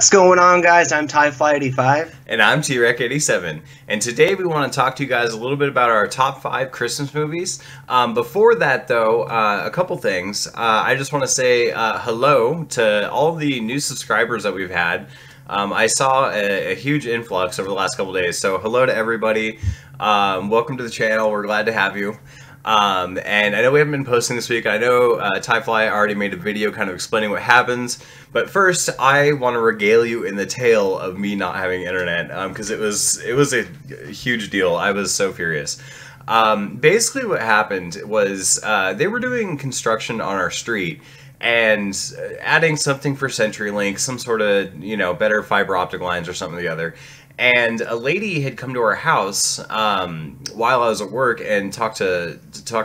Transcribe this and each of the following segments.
What's going on, guys? I'm TieFly85. And I'm T-Rec87. And today we want to talk to you guys a little bit about our top 5 Christmas movies. Before that, though, a couple things. I just want to say hello to all the new subscribers that we've had. I saw a huge influx over the last couple days, so hello to everybody. Welcome to the channel. We're glad to have you. And I know we haven't been posting this week. I know TieFly already made a video kind of explaining what happens, but first I want to regale you in the tale of me not having internet, because it was a huge deal. I was so furious. Basically what happened was they were doing construction on our street and adding something for CenturyLink, some sort of, you know, better fiber optic lines or something or the other. And a lady had come to our house while I was at work and talk to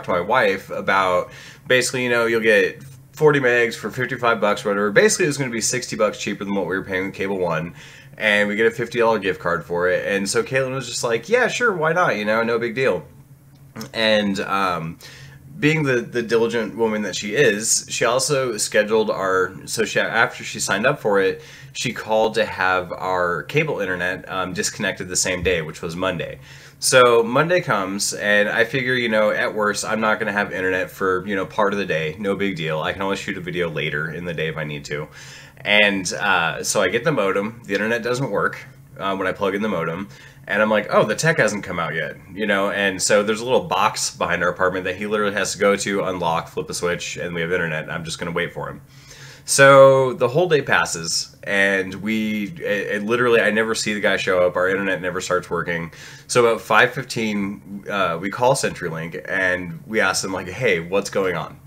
my wife about basically, you know, you'll get 40 megs for 55 bucks or whatever. Basically, it was going to be 60 bucks cheaper than what we were paying with Cable One, and we get a $50 gift card for it. And so Caitlin was just like, yeah, sure, why not? You know, no big deal. And being the diligent woman that she is, she also scheduled after she signed up for it, she called to have our cable internet disconnected the same day, which was Monday. So Monday comes, and I figure, you know, at worst, I'm not going to have internet for, you know, part of the day. No big deal. I can always shoot a video later in the day if I need to. And so I get the modem. The internet doesn't work when I plug in the modem. And I'm like, oh, the tech hasn't come out yet, you know? And so there's a little box behind our apartment that he literally has to go to, unlock, flip a switch, and we have internet. And I'm just going to wait for him. So the whole day passes, and literally, I never see the guy show up. Our internet never starts working. So about 5:15, we call CenturyLink, and we ask them, like, hey, what's going on?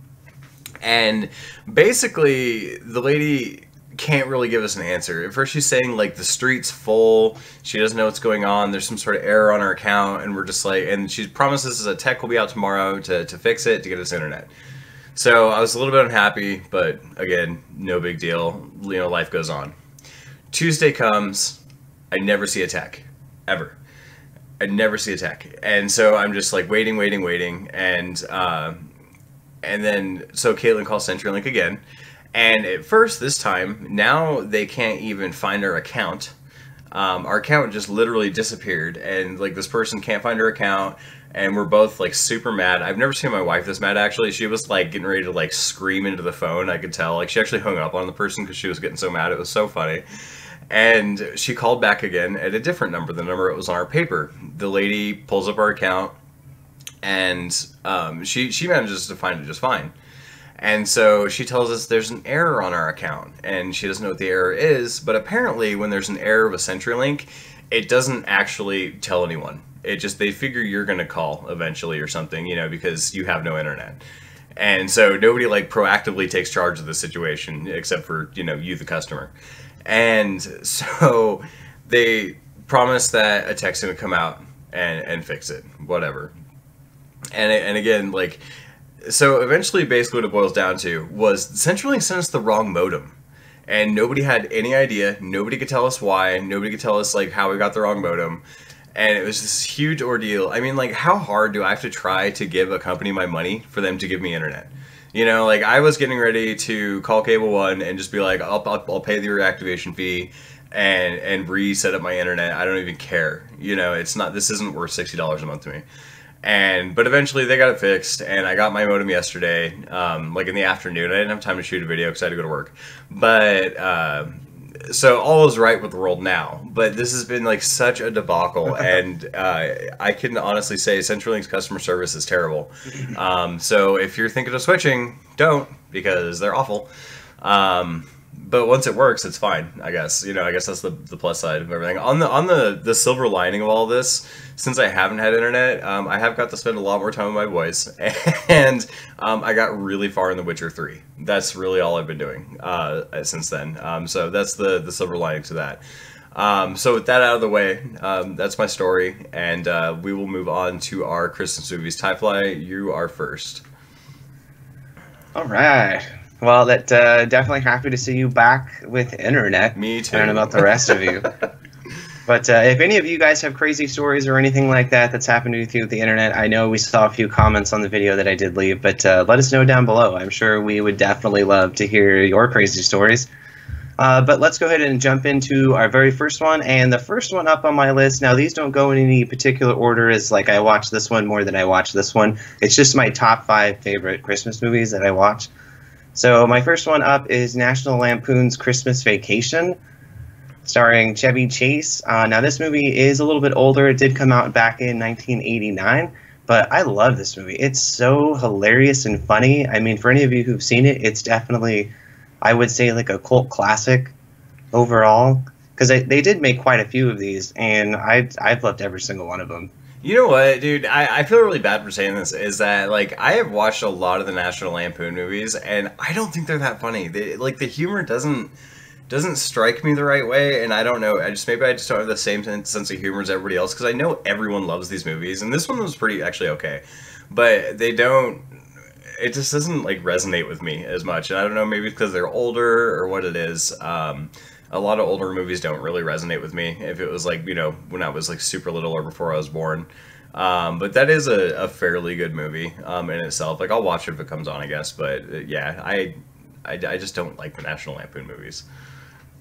And basically, the lady can't really give us an answer. At first she's saying, like, the street's full, she doesn't know what's going on, there's some sort of error on our account, and we're just like, and she promises a tech will be out tomorrow to fix it, to get us internet. So I was a little bit unhappy, but again, no big deal, you know, life goes on. Tuesday comes, I never see a tech, ever. I never see a tech, and so I'm just like waiting, and then so Caitlin calls CenturyLink again. And at first, this time, now they can't even find our account. Our account just literally disappeared, and like this person can't find her account, and we're both like super mad. I've never seen my wife this mad, actually. She was like getting ready to like scream into the phone. I could tell. Like she actually hung up on the person because she was getting so mad. It was so funny. And she called back again at a different number, the number it was on our paper. The lady pulls up our account, and she manages to find it just fine. And so she tells us there's an error on our account, and she doesn't know what the error is, but apparently when there's an error with CenturyLink, it doesn't actually tell anyone. It just, they figure you're going to call eventually or something, you know, because you have no internet. And so nobody like proactively takes charge of the situation except for, you know, you, the customer. And so they promised that a tech's going to come out and fix it, whatever. And again, like, so eventually, basically what it boils down to was CenturyLink sent us the wrong modem. And nobody had any idea. Nobody could tell us why. Nobody could tell us, like, how we got the wrong modem. And it was this huge ordeal. I mean, like, how hard do I have to try to give a company my money for them to give me internet? You know, like, I was getting ready to call Cable One and just be like, I'll pay the reactivation fee and reset up my internet. I don't even care. You know, it's not, this isn't worth $60 a month to me. But eventually they got it fixed, and I got my modem yesterday, like in the afternoon. I didn't have time to shoot a video because I had to go to work. But, so all is right with the world now. But this has been like such a debacle, and I can honestly say CenturyLink's customer service is terrible. So if you're thinking of switching, don't, because they're awful. But once it works, it's fine, I guess. You know, I guess that's the plus side of everything. On the silver lining of all this, since I haven't had internet, I have got to spend a lot more time with my boys, and I got really far in The Witcher 3. That's really all I've been doing since then. So that's the silver lining to that. So with that out of the way, that's my story, and we will move on to our Christmas movies. TieFly, you are first. All right. Well, definitely happy to see you back with internet. Me too. I don't know about the rest of you. But if any of you guys have crazy stories or anything like that that's happened with you with the internet, I know we saw a few comments on the video that I did leave, but let us know down below. I'm sure we would definitely love to hear your crazy stories. But let's go ahead and jump into our very first one. And the first one up on my list, now these don't go in any particular order, is like I watch this one more than I watch this one. It's just my top 5 favorite Christmas movies that I watch. So my first one up is National Lampoon's Christmas Vacation, starring Chevy Chase. Now this movie is a little bit older. It did come out back in 1989. But I love this movie. It's so hilarious and funny. I mean, for any of you who've seen it, it's definitely, I would say, like a cult classic overall. Because they did make quite a few of these, and I've loved every single one of them. You know what, dude? I feel really bad for saying this. Is that, like, I have watched a lot of the National Lampoon movies, and I don't think they're that funny. Like, the humor doesn't strike me the right way, and I don't know. Maybe I just don't have the same sense of humor as everybody else, because I know everyone loves these movies, and this one was actually okay, but they don't. It just doesn't like resonate with me as much, and I don't know, maybe because they're older or what it is. A lot of older movies don't really resonate with me. If it was like, you know, when I was like super little or before I was born. But that is a fairly good movie in itself. Like, I'll watch it if it comes on, I guess. But yeah, I just don't like the National Lampoon movies.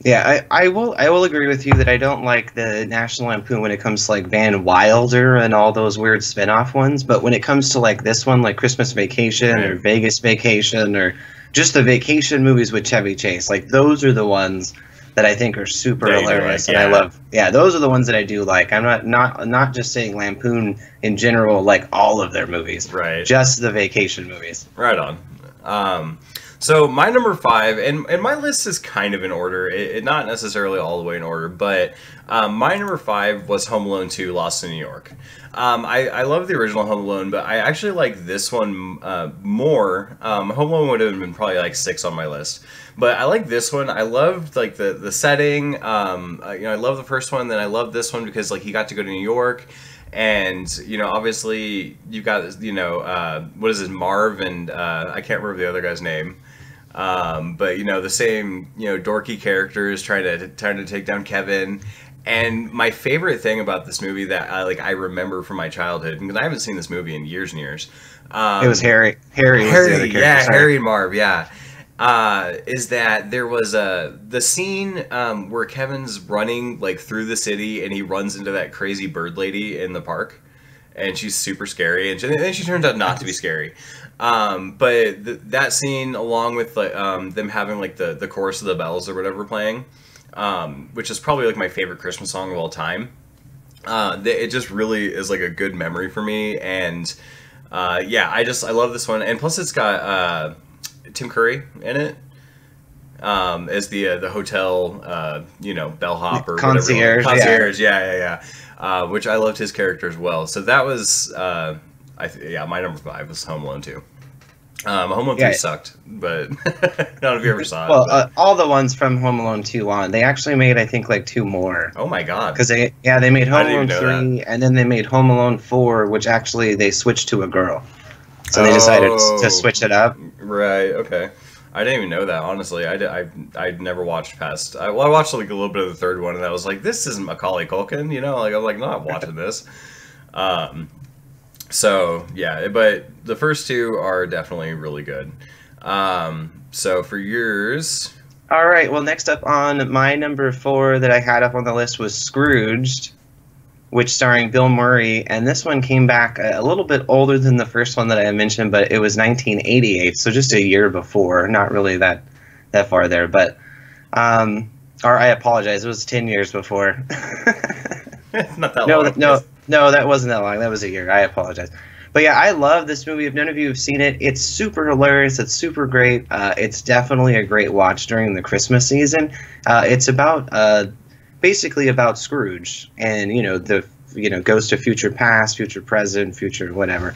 Yeah, I will agree with you that I don't like the National Lampoon when it comes to like Van Wilder and all those weird spin-off ones, but when it comes to like this one, like Christmas Vacation or Vegas Vacation or just the vacation movies with Chevy Chase, like those are the ones that I think are super hilarious, and I love. Yeah, those are the ones that I do like. I'm not just saying Lampoon in general, like all of their movies, right? Just the vacation movies. Right on. So my number 5, and my list is kind of in order, it not necessarily all the way in order, but my number 5 was Home Alone 2: Lost in New York. I love the original Home Alone, but I actually like this one more. Home Alone would have been probably like 6 on my list, but I like this one. I loved like the setting. You know, I love the first one, then I love this one because like he got to go to New York. And, you know, obviously you got, you know, what is it, Marv and I can't remember the other guy's name. But, you know, the same, you know, dorky characters trying to take down Kevin. And my favorite thing about this movie that I remember from my childhood, because I haven't seen this movie in years and years. It was Harry. Harry was the other character. Yeah, Harry and Marv, yeah. Is that there was the scene where Kevin's running like through the city and he runs into that crazy bird lady in the park, and she's super scary, and then she turns out not to be scary. But that scene, along with like them having like the chorus of the bells or whatever playing, which is probably like my favorite Christmas song of all time. It just really is like a good memory for me, and yeah, I love this one, and plus it's got Tim Curry in it as the hotel, you know, bellhop or concierge. Whatever. Concierge, yeah. Which I loved his character as well. So that was, my number 5 was Home Alone 2. Home Alone 3 sucked, but I don't know if you ever saw it. Well, all the ones from Home Alone 2 on, they actually made, I think, like 2 more. Oh my god! Because they made Home Alone 3, and then they made Home Alone 4, which actually they switched to a girl. So they decided to switch it up. Right. Okay. I didn't even know that, honestly. I'd never watched past. I watched like a little bit of the third one, and I was like, "This isn't Macaulay Culkin," you know. Like I'm like not watching this. So yeah, but the first 2 are definitely really good. So for yours. All right. Well, next up on my number 4 that I had up on the list was Scrooged, which starring Bill Murray, and this one came back a little bit older than the first one that I mentioned, but it was 1988, so just a year before, not really that far there, but, or I apologize, it was 10 years before. Not that long. No, that wasn't that long, that was a year, I apologize. But yeah, I love this movie. If none of you have seen it, it's super hilarious, it's super great, it's definitely a great watch during the Christmas season. It's about, basically about Scrooge, and goes to future past, future present, future whatever,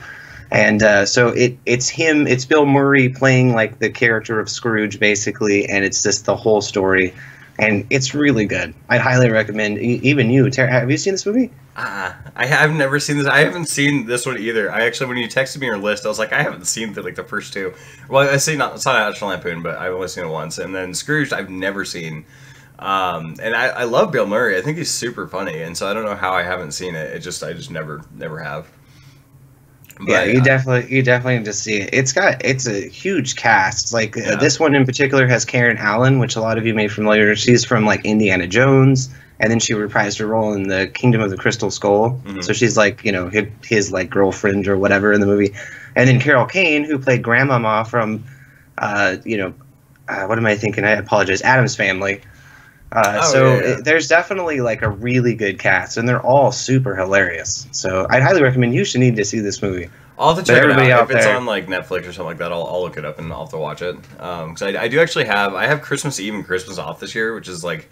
and so it's Bill Murray playing like the character of Scrooge basically, and it's just the whole story, and it's really good. I'd highly recommend. Even you, Tara, have you seen this movie? I have never seen this. I haven't seen this one either. I actually, when you texted me your list, I was like, I haven't seen the first 2. Well, I see it's not National Lampoon, but I've only seen it once, and then Scrooge I've never seen. And I love Bill Murray. I think he's super funny, and so I don't know how I haven't seen it. I just never have. Yeah, But you definitely need to see it. It's a huge cast. Like yeah. this one in particular has Karen Allen, which a lot of you may be familiar. She's from like Indiana Jones, and then she reprised her role in the Kingdom of the Crystal Skull. So she's like, you know, his like girlfriend or whatever in the movie. And then Carol Kane, who played Grandmama from, what am I thinking? I apologize. Addams Family. There's definitely like a really good cast, and they're all super hilarious. So I'd highly recommend you should need to see this movie. I'll have to check it out. If it's on like Netflix or something like that, I'll look it up and I'll have to watch it. Because I do actually have Christmas Eve and Christmas off this year, which is like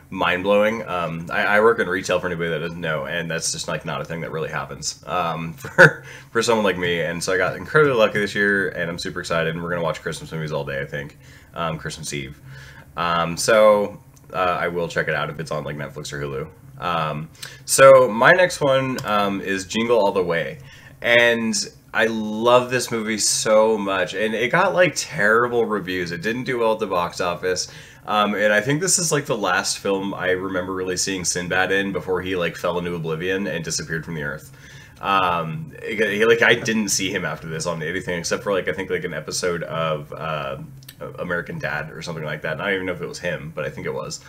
mind blowing. I work in retail for anybody that doesn't know, and that's just like not a thing that really happens for someone like me. And so I got incredibly lucky this year, and I'm super excited. And we're gonna watch Christmas movies all day. I think Christmas Eve. I will check it out if it's on like Netflix or Hulu. So my next one is Jingle All the Way. And I love this movie so much. And it got like terrible reviews. It didn't do well at the box office. And I think this is like the last film I remember really seeing Sinbad in before he like fell into oblivion and disappeared from the earth. I didn't see him after this on anything except for like I think like an episode of American Dad or something like that. And I don't even know if it was him, but I think it was.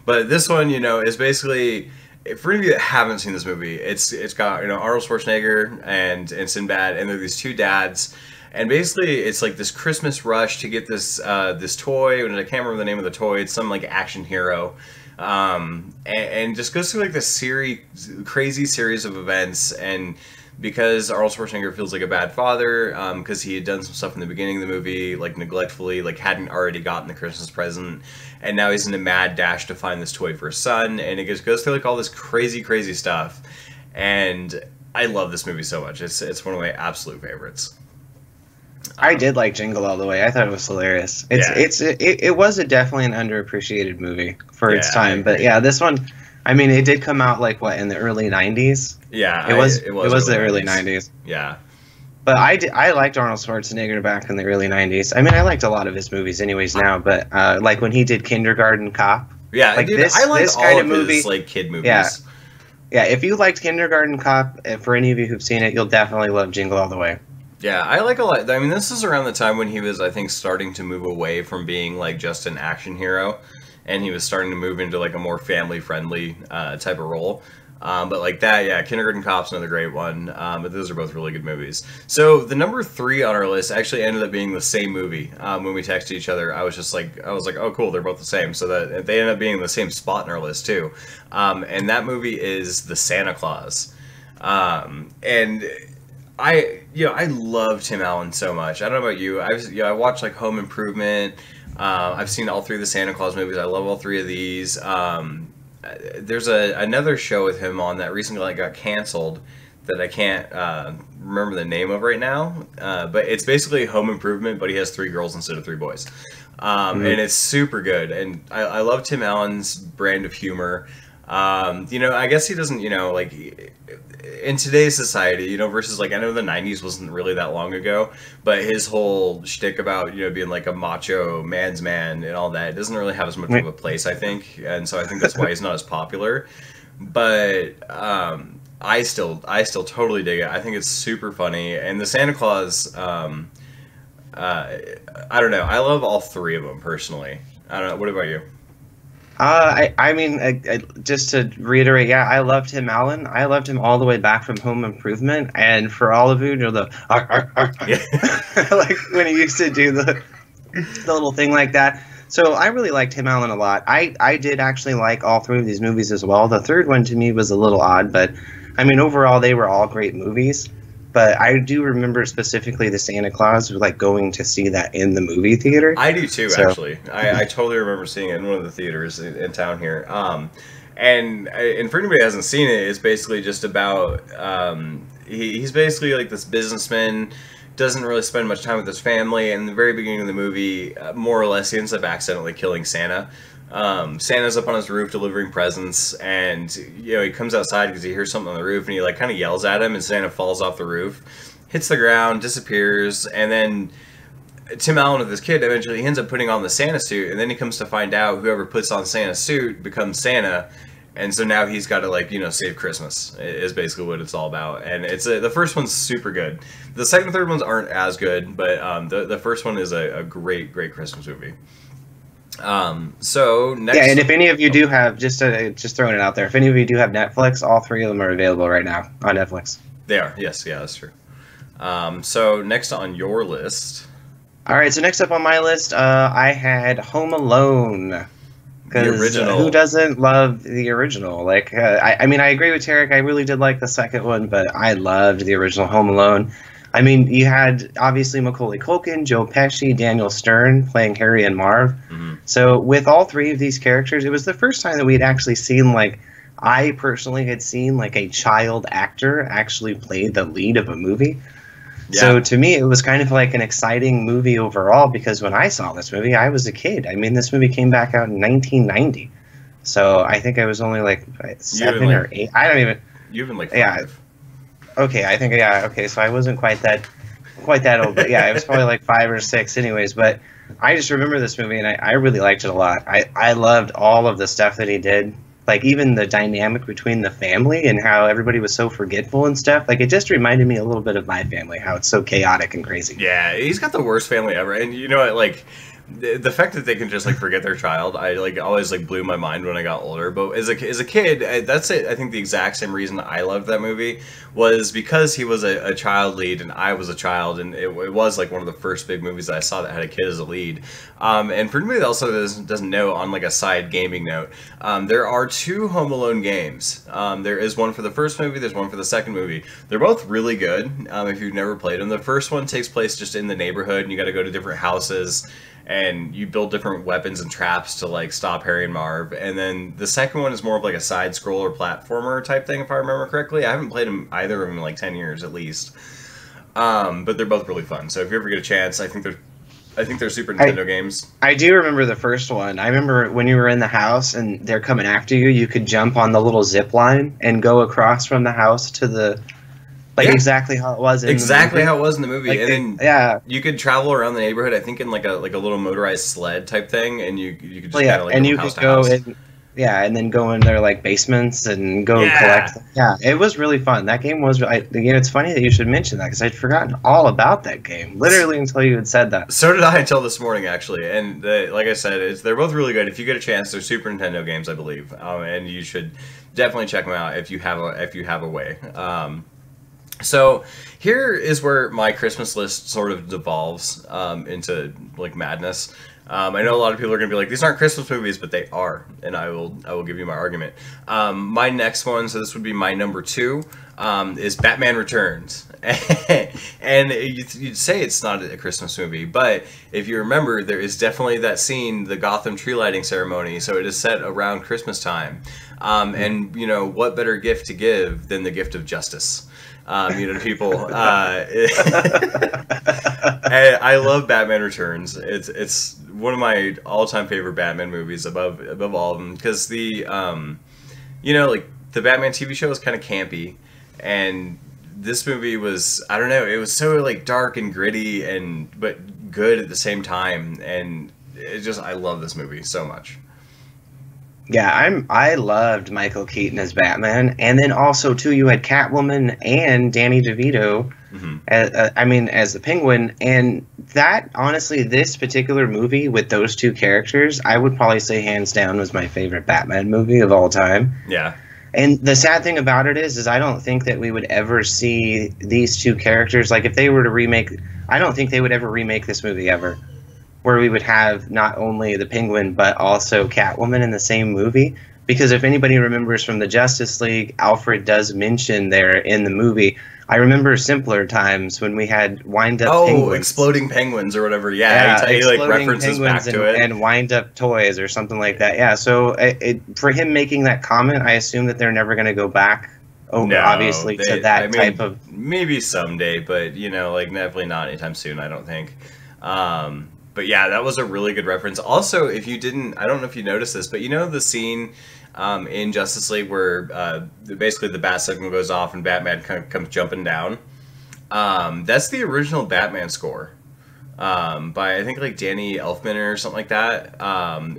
But this one, you know, is basically, for any of you that haven't seen this movie, it's got, you know, Arnold Schwarzenegger and Sinbad, and they're these two dads. And basically, it's like this Christmas rush to get this this toy, and I can't remember the name of the toy. It's some like action hero, and just goes through like this crazy series of events. And because Arnold Schwarzenegger feels like a bad father, because he had done some stuff in the beginning of the movie, like neglectfully, like hadn't already gotten the Christmas present, and now he's in a mad dash to find this toy for his son, and it just goes through like all this crazy stuff. And I love this movie so much. It's one of my absolute favorites. I did like Jingle All the Way. I thought it was hilarious. It was definitely an underappreciated movie for its time. But yeah, this one, I mean, it did come out like what, in the early 90s? Yeah, it was the early 90s. Yeah. But I liked Arnold Schwarzenegger back in the early 90s. I mean, I liked a lot of his movies anyways now, but like when he did Kindergarten Cop. Yeah, like dude, I like all of his like kid movies. Yeah, if you liked Kindergarten Cop, for any of you who've seen it, you'll definitely love Jingle All the Way. Yeah, I like a lot. I mean, this is around the time when he was, I think, starting to move away from being like just an action hero, and he was starting to move into like a more family-friendly type of role. But like that, yeah, Kindergarten Cop's another great one. But those are both really good movies. So the number 3 on our list actually ended up being the same movie. When we texted each other, I was like, oh, cool, they're both the same. So that they ended up being in the same spot in our list too. And that movie is The Santa Claus. And I love Tim Allen so much. I don't know about you. I watched like Home Improvement. I've seen all 3 of the Santa Claus movies. I love all 3 of these. There's another show with him on that recently got canceled that I can't remember the name of right now. But it's basically Home Improvement, but he has 3 girls instead of 3 boys. And it's super good. And I love Tim Allen's brand of humor. I guess he doesn't, like in today's society, versus like I know the 90s wasn't really that long ago, but his whole shtick about, being like a macho man's man and all that doesn't really have as much of a place, I think. And so I think that's why he's not as popular. But I still totally dig it. I think it's super funny. And the Santa Claus, I don't know. I love all 3 of them personally. I don't know. What about you? I mean, just to reiterate, yeah, I loved Tim Allen. I loved him all the way back from Home Improvement, and for all of you, like when he used to do the little thing like that. So I really liked Tim Allen a lot. I did actually like all 3 of these movies as well. The third one to me was a little odd, but I mean, overall, they were all great movies. But I do remember specifically the Santa Claus, like going to see that in the movie theater. I do too, actually. I totally remember seeing it in one of the theaters in town here. And for anybody who hasn't seen it, it's basically just about he's basically like this businessman, doesn't really spend much time with his family. And in the very beginning of the movie, more or less, he ends up accidentally killing Santa. Santa's up on his roof delivering presents, and he comes outside because he hears something on the roof, and he like kind of yells at him, and Santa falls off the roof, hits the ground, disappears, and then Tim Allen with this kid eventually ends up putting on the Santa suit, and then he comes to find out whoever puts on Santa's suit becomes Santa, And so now he's got to, like, save Christmas is basically what it's all about. And it's the first one's super good. The second and third ones aren't as good, but the first one is a great Christmas movie. So next, yeah, and if any of you do have, just throwing it out there, if any of you do have Netflix, all three of them are available right now on Netflix. They are, yes, yeah, that's true. So next on your list. All right, so next up on my list, I had Home Alone. The original. Who doesn't love the original? Like, I mean, I agree with Tarek. I really did like the second one, but I loved the original Home Alone. I mean, you had, obviously, Macaulay Culkin, Joe Pesci, Daniel Stern playing Harry and Marv. Mm-hmm. So with all three of these characters, it was the first time that we had actually seen, like, I personally had seen, like, a child actor actually play the lead of a movie. Yeah. So to me, it was kind of like an exciting movie overall, because when I saw this movie, I was a kid. I mean, this movie came back out in 1990. So I think I was only like 7 or 8. I don't even... You've been like 5. Yeah. Okay, I think, yeah, okay, so I wasn't quite that old, but yeah, I was probably like 5 or 6 anyways, but I just remember this movie, and I really liked it a lot. I loved all of the stuff that he did, like even the dynamic between the family and how everybody was so forgetful and stuff. Like, it just reminded me a little bit of my family, how it's so chaotic and crazy. Yeah, he's got the worst family ever, and you know what, like... The fact that they can just, like, forget their child, I, like, always, like, blew my mind when I got older. But as a kid, that's it. I think the exact same reason I loved that movie was because he was a child lead and I was a child, and it was, like, one of the first big movies that I saw that had a kid as a lead. And for anybody that also doesn't know, on, like, a side gaming note, there are 2 Home Alone games. There is one for the first movie, there's one for the second movie. They're both really good, if you've never played them. The first one takes place just in the neighborhood, and you got to go to different houses, and you build different weapons and traps to, like, stop Harry and Marv. And then the second one is more of like a side scroller platformer type thing, if I remember correctly. I haven't played either of them in like 10 years at least. But they're both really fun. So if you ever get a chance, I think they're Super Nintendo games. I do remember the first one. I remember when you were in the house and they're coming after you, you could jump on the little zip line and go across from the house to the... Like, yeah. Exactly how it was in the movie. Exactly how it was in the movie. Like, and then you could travel around the neighborhood, I think, in like a little motorized sled type thing, and you could just kind of, like, and go you house could to house. And then go in their, like, basements and go collect them. Yeah, it was really fun. That game was... it's funny that you should mention that, because I'd forgotten all about that game, literally until you had said that. So did I until this morning, actually. And like I said, they're both really good. If you get a chance, they're Super Nintendo games, I believe. And you should definitely check them out if you have a way. So here is where my Christmas list sort of devolves into, like, madness. I know a lot of people are going to be like, these aren't Christmas movies, but they are, and I will give you my argument. My next one, so this would be my number 2, is Batman Returns. And you'd say it's not a Christmas movie, but if you remember, there is definitely that scene, the Gotham tree lighting ceremony, so it is set around Christmas time. And, you know, what better gift to give than the gift of justice? To people. I love Batman Returns. It's one of my all-time favorite Batman movies above all of them, because the like, the Batman TV show was kind of campy, and this movie was, I don't know, it was so, like, dark and gritty but good at the same time, and I love this movie so much. Yeah, I loved Michael Keaton as Batman, and then also too, you had Catwoman and Danny DeVito, as the Penguin, and that, honestly, this particular movie with those 2 characters, I would probably say hands down was my favorite Batman movie of all time. Yeah. And the sad thing about it is I don't think that we would ever see these 2 characters, like, if they were to remake, I don't think they would ever remake this movie ever, where we would have not only the Penguin but also Catwoman in the same movie. Because if anybody remembers from the Justice League, Alfred does mention there in the movie, I remember simpler times when we had wind-up penguins. Exploding penguins or whatever. Yeah, he like references back to it. And wind-up toys or something like that. Yeah, so for him making that comment, I assume that they're never going to go back, obviously, to that type of... Maybe someday, but, like, definitely not anytime soon, I don't think. But yeah, that was a really good reference. Also, if you didn't, I don't know if you noticed this, but you know the scene in Justice League where basically the bat signal goes off and Batman comes jumping down? That's the original Batman score by, I think, like, Danny Elfman or something like that.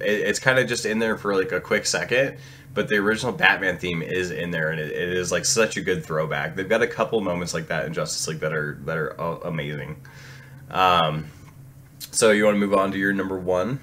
It's kind of just in there for, like, a quick second, but the original Batman theme is in there, and it is like such a good throwback. They've got a couple moments like that in Justice League that are amazing. So you want to move on to your number one?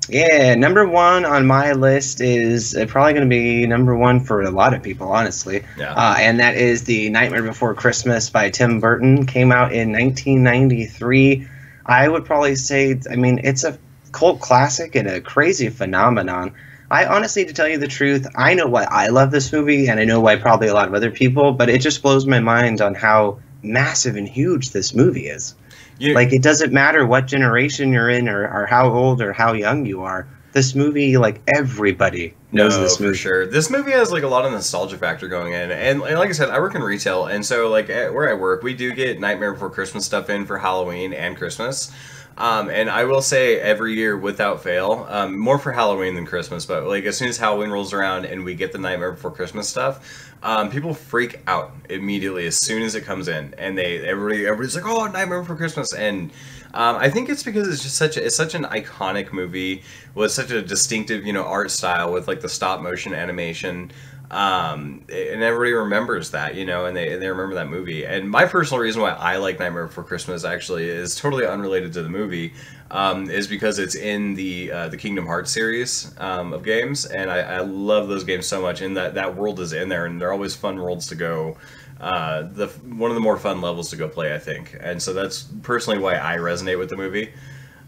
Yeah, number one on my list is probably going to be number one for a lot of people, honestly. Yeah. And that is The Nightmare Before Christmas by Tim Burton. Came out in 1993. I would probably say, I mean, it's a cult classic and a crazy phenomenon. I honestly, to tell you the truth, I know why I love this movie, and I know why probably a lot of other people, but it just blows my mind on how massive and huge this movie is. Like, it doesn't matter what generation you're in or how old or how young you are. This movie, like, everybody knows this movie. For sure. This movie has, like, a lot of nostalgia factor going in. And like I said, I work in retail. And so, like, where I work, we do get Nightmare Before Christmas stuff in for Halloween and Christmas. And I will say every year, without fail, more for Halloween than Christmas, but, like, as soon as Halloween rolls around and we get the Nightmare Before Christmas stuff, people freak out immediately as soon as it comes in, and everybody's like, "Oh, Nightmare Before Christmas!" And I think it's because it's just such an iconic movie with such a distinctive, art style with like the stop motion animation, and everybody remembers that, and they remember that movie. And my personal reason why I like Nightmare Before Christmas actually is totally unrelated to the movie. Is because it's in the Kingdom Hearts series of games, and I love those games so much, and that world is in there, and they're always fun worlds to go. One of the more fun levels to go play, I think, and so that's personally why I resonate with the movie.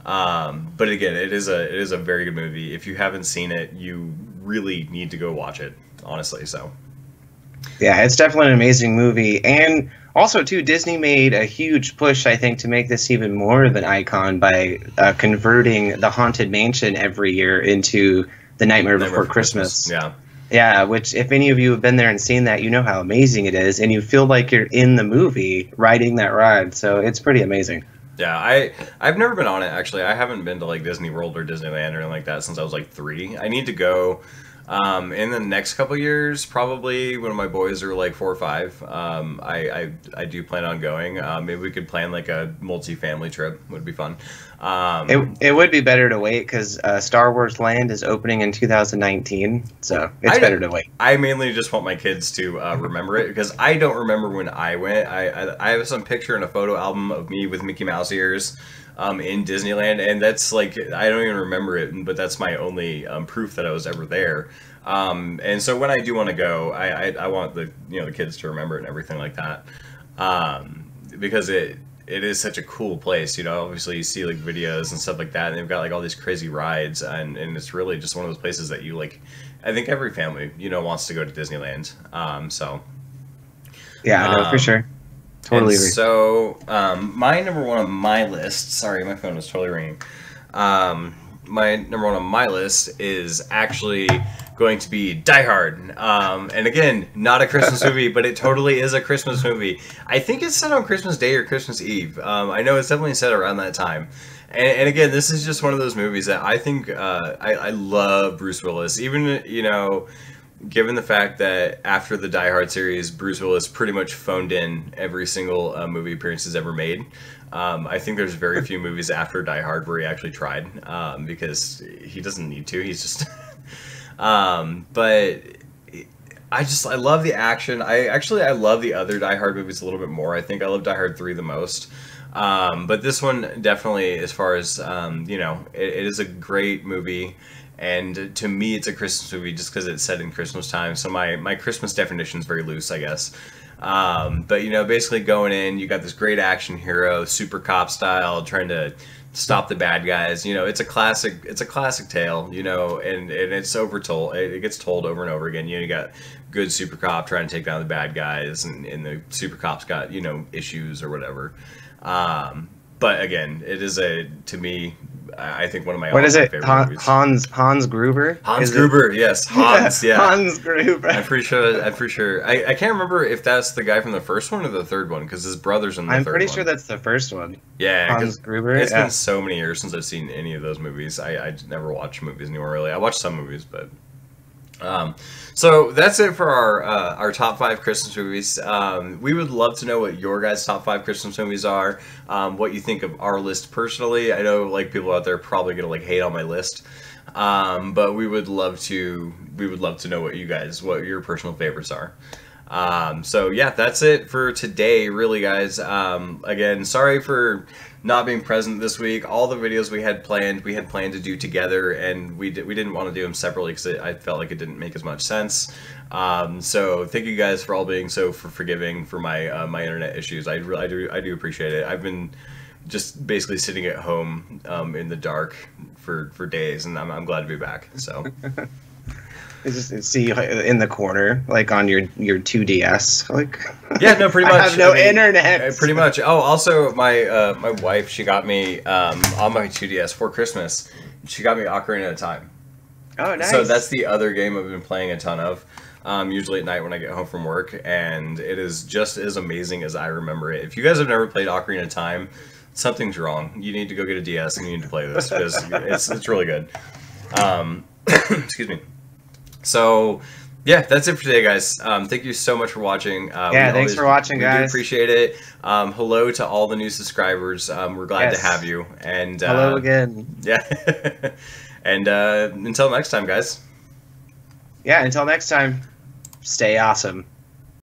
But again, it is a very good movie. If you haven't seen it, you really need to go watch it, honestly. So yeah, it's definitely an amazing movie. And also, too, Disney made a huge push, I think, to make this even more of an icon by converting the Haunted Mansion every year into the Nightmare Before Christmas. Yeah. Yeah, which, if any of you have been there and seen that, you know how amazing it is, and you feel like you're in the movie riding that ride, so it's pretty amazing. Yeah, I've never been on it, actually. I haven't been to, like, Disney World or Disneyland or anything like that since I was, like, 3. I need to go in the next couple years, probably when my boys are like 4 or 5. I do plan on going. Maybe we could plan like a multi-family trip. Would be fun. It would be better to wait because Star Wars Land is opening in 2019, so it's better to wait. I mainly just want my kids to remember it because I don't remember when I went. I have some picture and a photo album of me with Mickey Mouse ears in Disneyland, and that's like, I don't even remember it, but that's my only proof that I was ever there. And so when I do want to go, I want the the kids to remember it and everything like that, because it is such a cool place. Obviously you see like videos and stuff like that, and they've got like all these crazy rides, and it's really just one of those places that you like. I think every family wants to go to Disneyland. So yeah, I know for sure. Totally agree. So, my number one on my list. Sorry, my phone is totally ringing. My number one on my list is actually going to be Die Hard. And again, not a Christmas movie, but it totally is a Christmas movie. I think it's set on Christmas Day or Christmas Eve. I know it's definitely set around that time. And again, this is just one of those movies that I think I love Bruce Willis. Even given the fact that after the Die Hard series, Bruce Willis pretty much phoned in every single movie appearance he's ever made. I think there's very few movies after Die Hard where he actually tried, because he doesn't need to. He's just... but I love the action. I love the other Die Hard movies a little bit more. I think I love Die Hard 3 the most. But this one definitely, as far as, it is a great movie. And to me, it's a Christmas movie just because it's set in Christmas time. So my Christmas definition is very loose, I guess. But, basically going in, you got this great action hero, super cop style, trying to stop the bad guys. It's a classic tale, and it's overtold. It gets told over and over again. You got good super cop trying to take down the bad guys, and the super cop's got, issues or whatever. But again, it is to me, I think one of my favorite movies. Hans Gruber? Hans Gruber, yes. Hans, yeah. Hans Gruber. I'm pretty sure. I can't remember if that's the guy from the first one or the third one, because his brother's in the third one. I'm pretty sure that's the first one. Yeah. Hans Gruber. It's been so many years since I've seen any of those movies. I never watch movies anymore, really. I watch some movies, but... So that's it for our top 5 Christmas movies. We would love to know what your guys' top 5 Christmas movies are. What you think of our list personally. I know like people out there are probably gonna like hate on my list. But we would love to know what your personal favorites are. So yeah, that's it for today, really, guys. Again, sorry for not being present this week. All the videos we had planned to do together, and we didn't want to do them separately because I felt like it didn't make as much sense. So thank you guys for all being so forgiving for my my internet issues. I do appreciate it. I've been just basically sitting at home in the dark for days, and I'm glad to be back. So. Just see in the corner, like on your 2DS, like yeah, no, pretty much. I have no internet. Pretty much. Oh, also my my wife, she got me on my 2DS for Christmas. She got me Ocarina of Time. Oh, nice. So that's the other game I've been playing a ton of. Usually at night when I get home from work, and it is just as amazing as I remember it. If you guys have never played Ocarina of Time, something's wrong. You need to go get a DS and you need to play this because it's really good. Excuse me. So, yeah, that's it for today, guys. Thank you so much for watching. Yeah, thanks for watching, guys. We do appreciate it. Hello to all the new subscribers. We're glad to have you. And hello again. Yeah. And until next time, guys. Yeah, until next time, stay awesome.